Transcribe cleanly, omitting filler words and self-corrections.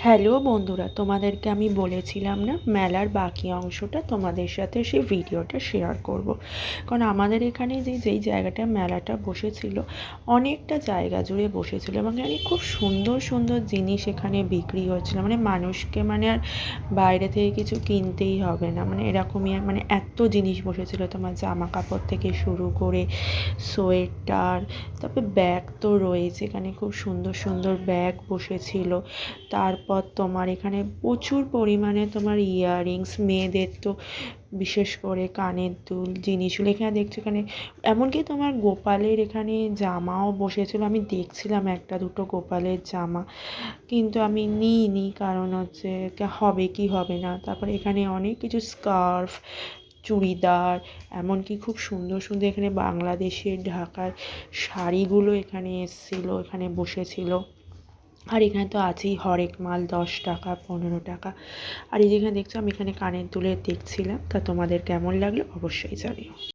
Hello বন্ধুরা, তোমাদেরকে আমি বলেছিলাম না মেলার বাকি অংশটা তোমাদের সাথে সেই ভিডিওটা শেয়ার করব। কারণ আমাদের এখানে যেই জায়গাটা মেলাটা বসেছিল অনেকটা জায়গা জুড়ে বসেছিল এবং এখানে খুব সুন্দর সুন্দর জিনিস এখানে বিক্রি হচ্ছিলো। মানে মানুষকে আর বাইরে থেকে কিছু কিনতেই হবে না, মানে এরকমই মানে এত জিনিস বসেছিল, তোমার জামা কাপড় থেকে শুরু করে সোয়েটার, তারপরে ব্যাগ তো রয়েছে, এখানে খুব সুন্দর সুন্দর ব্যাগ বসেছিল। তারপর তোমার এখানে প্রচুর পরিমাণে তোমার ইয়াররিংস, মেয়েদের তো বিশেষ করে কানের দুল জিনিসগুলো এখানে দেখছো। এখানে এমনকি তোমার গোপালের এখানে জামাও বসেছিল, আমি দেখছিলাম একটা দুটো গোপালের জামা, কিন্তু আমি নিইনি, কারণ হচ্ছে হবে কি হবে না। তারপরে এখানে অনেক কিছু স্কার্ফ, চুড়িদার, এমনকি খুব সুন্দর সুন্দর এখানে বাংলাদেশের ঢাকার শাড়িগুলো এখানে এসেছিলো, এখানে বসেছিল। আর এখানে তো আছেই হরেক মাল, 10 টাকা, 15 টাকা। আর এই যেখানে দেখছো আমি এখানে কানের দুলের দেখছিলাম, তা তোমাদের কেমন লাগলো অবশ্যই জানিও।